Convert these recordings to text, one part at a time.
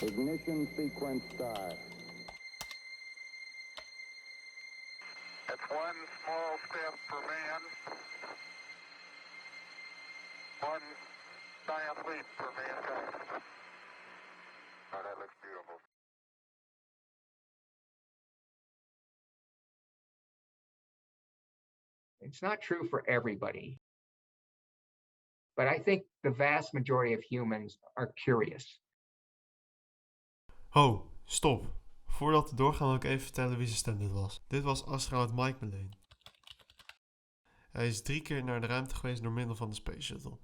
Ignition sequence start. It's one small step for man, one giant leap for mankind. Oh, that looks beautiful. It's not true for everybody, but I think the vast majority of humans are curious. Ho, stop. Voordat we doorgaan wil ik even vertellen wie zijn stem dit was. Dit was astronaut Beelden. Hij is 3 keer naar de ruimte geweest door middel van de Space Shuttle.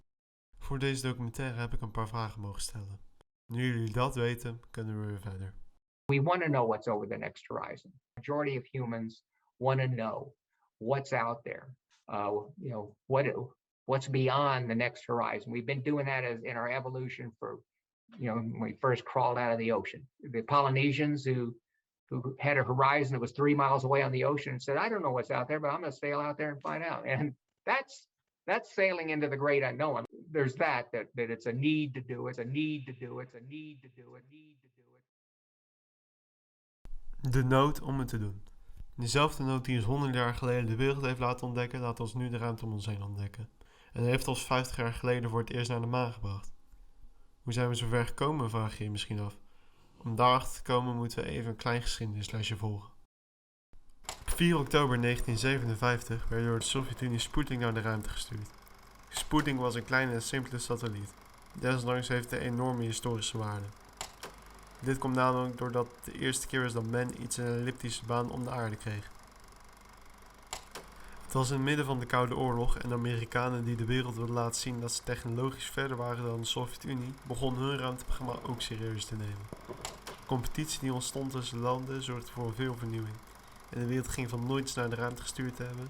Voor deze documentaire heb ik een paar vragen mogen stellen. Nu jullie dat weten, kunnen we weer verder. We want to know what's over the next horizon. The majority of humans want to know what's out there. What's beyond the next horizon. We've been doing that in our evolution for, when we first crawled out of the ocean. The Polynesians who had a horizon that was 3 miles away on the ocean and said, I don't know what's out there, but I'm going to sail out there and find out. And that's sailing into the great unknown. There's that it's a need to do it. It's a need to do it. It's a need to do it. Need to do it. De nood om het te doen. Dezelfde nood die ons 100 jaar geleden de wereld heeft laten ontdekken, laat ons nu de ruimte om ons heen ontdekken. En heeft ons 50 jaar geleden voor het eerst naar de maan gebracht. Hoe zijn we zo ver gekomen, vraag je je misschien af. Om daarachter te komen moeten we even een klein geschiedenislesje volgen. Op 4 oktober 1957 werd door de Sovjet-Unie Sputnik naar de ruimte gestuurd. Sputnik was een kleine en simpele satelliet. Desondanks heeft hij enorme historische waarde. Dit komt namelijk doordat het de eerste keer was dat men iets in een elliptische baan om de aarde kreeg. Het was in het midden van de Koude Oorlog en de Amerikanen die de wereld wilden laten zien dat ze technologisch verder waren dan de Sovjet-Unie, begonnen hun ruimteprogramma ook serieus te nemen. De competitie die ontstond tussen landen zorgde voor veel vernieuwing. En de wereld ging van nooit naar de ruimte gestuurd te hebben,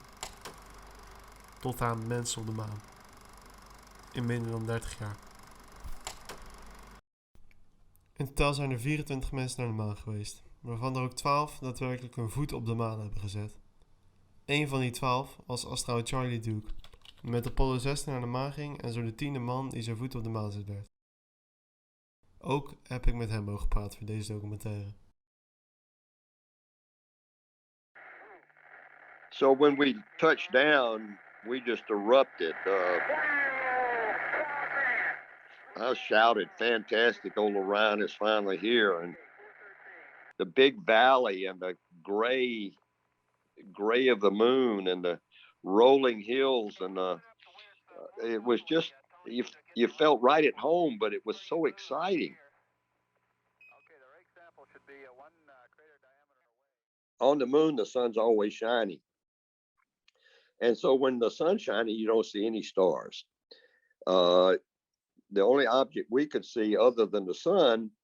tot aan mensen op de maan. In minder dan 30 jaar. In totaal zijn er 24 mensen naar de maan geweest, waarvan er ook 12 daadwerkelijk hun voet op de maan hebben gezet. Eén van die 12 was astronaut Charlie Duke, die met Apollo 16 naar de maan ging en zo de 10e man die zijn voet op de maan zet werd. Ook heb ik met hem mogen praten voor deze documentaire. So when we touched down, we just erupted. I shouted, fantastic, old Orion is finally here. And the big valley and the gray of the moon and the rolling hills and it was just, you felt right at home, but it was so exciting. Okay, the rake sample should be 1 crater diameter away. On the moon, the sun's always shining. And so when the sun's shining, you don't see any stars. The only object we could see other than the sun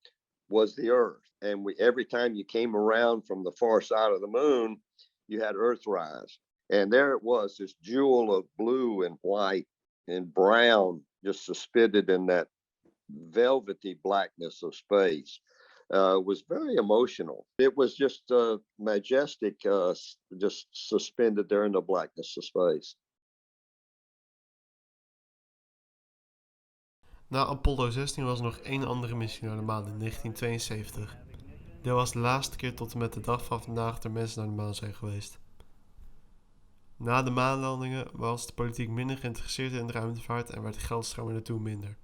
was the Earth. And every time you came around from the far side of the moon, you had Earthrise. And there it was, this jewel of blue and white and brown, just suspended in that velvety blackness of space. Was very emotional. It was just majestic, just suspended there in the blackness of space. Na Apollo 16 was er nog 1 andere missie naar de maan in 1972. Dit was de laatste keer tot en met de dag van vandaag dat er mensen naar de maan zijn geweest. Na de maanlandingen was de politiek minder geïnteresseerd in de ruimtevaart en werd de geldstroom er naartoe minder.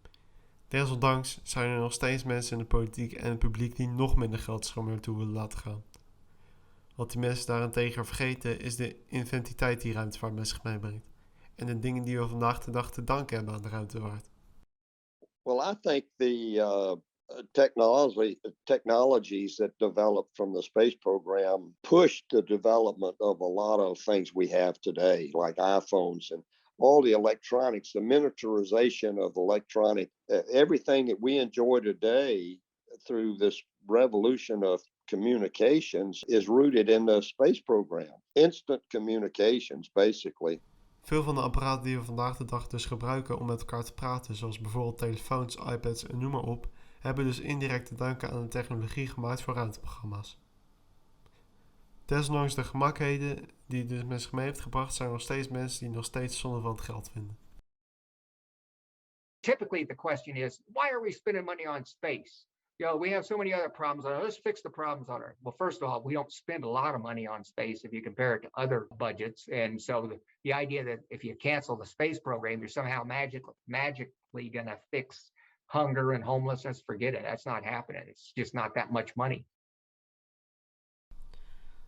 Desondanks zijn er nog steeds mensen in de politiek en het publiek die nog minder geldstroom naartoe willen laten gaan. Wat die mensen daarentegen vergeten is de inventiviteit die ruimtevaart met zich meebrengt. En de dingen die we vandaag de dag te danken hebben aan de ruimtevaart. Well, I think the technologies that developed from the space program pushed the development of a lot of things we have today, like iPhones and all the electronics, the miniaturization of electronic, everything that we enjoy today through this revolution of communications is rooted in the space program. Instant communications, basically. Veel van de apparaten die we vandaag de dag dus gebruiken om met elkaar te praten, zoals bijvoorbeeld telefoons, iPads en noem maar op, hebben dus indirect te danken aan de technologie gemaakt voor ruimteprogramma's. Desondanks de gemakheden die het dus met zich mee heeft gebracht, zijn er nog steeds mensen die nog steeds zonde van het geld vinden. Typically the question is, why are we spending money on space? We have so many other problems on it. Let's fix the problems on Earth. Well, first of all, we don't spend a lot of money on space if you compare it to other budgets. And so the idea that if you cancel the space program, you're somehow magically going to fix hunger and homelessness, forget it. That's not happening. It's just not that much money.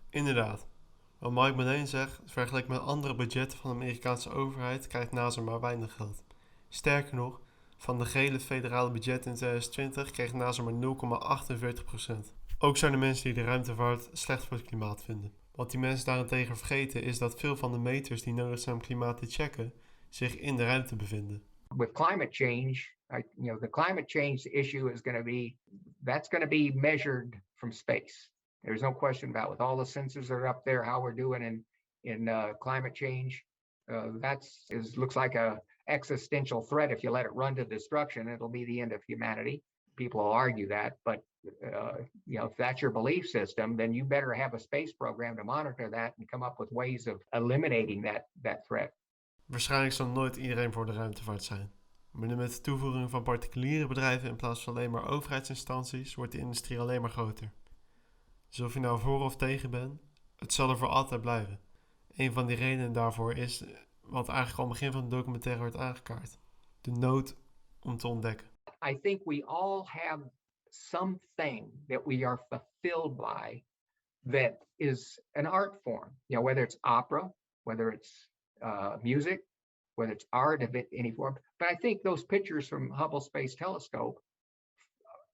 Inderdaad. Wat Mike meteen zegt, vergeleken met andere budgetten van de Amerikaanse overheid, krijgt NASA maar weinig geld. Sterker nog, van de gehele federale budget in 2020 kreeg NASA maar 0,48%. Ook zijn er mensen die de ruimtevaart slecht voor het klimaat vinden. Wat die mensen daarentegen vergeten is dat veel van de meters die nodig zijn om klimaat te checken, zich in de ruimte bevinden. With climate change, the climate change issue is going to be measured from space. There's no question about with all the sensors that are up there, how we're doing in climate change. Looks like a existential threat. If you let it run to destruction, it'll be the end of humanity. People will argue that, but if that's your belief system, then you better have a space program to monitor that and come up with ways of eliminating that threat. Waarschijnlijk zal nooit iedereen voor de ruimtevaart zijn. Maar nu met de toevoeging van particuliere bedrijven in plaats van alleen maar overheidsinstanties, wordt de industrie alleen maar groter. Dus of je nou voor of tegen bent, het zal er voor altijd blijven. Een van die redenen daarvoor is, wat eigenlijk al begin van de documentaire wordt aangekaart, de nood om te ontdekken. I think we all have something that we are fulfilled by that is an art form. Whether it's opera, whether it's music, whether it's art of any form. But I think those pictures from Hubble Space Telescope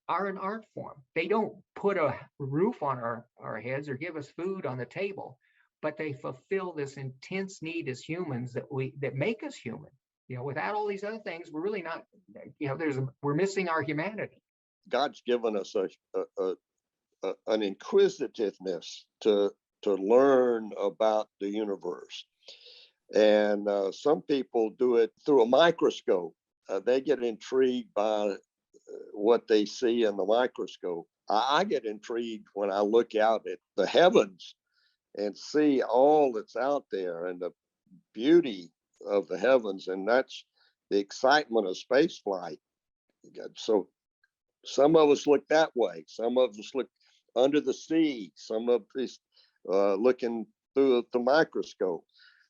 are an art form. They don't put a roof on our heads or give us food on the table, but they fulfill this intense need as humans that make us human. Without all these other things, we're really not. We're missing our humanity. God's given us an inquisitiveness to learn about the universe, and some people do it through a microscope. They get intrigued by what they see in the microscope. I get intrigued when I look out at the heavens and see all that's out there and the beauty of the heavens, and that's the excitement of space flight. So some of us look that way. Some of us look under the sea. Some of us looking through the microscope.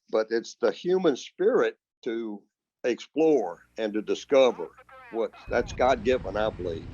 But it's the human spirit to explore and to discover that's God-given, I believe.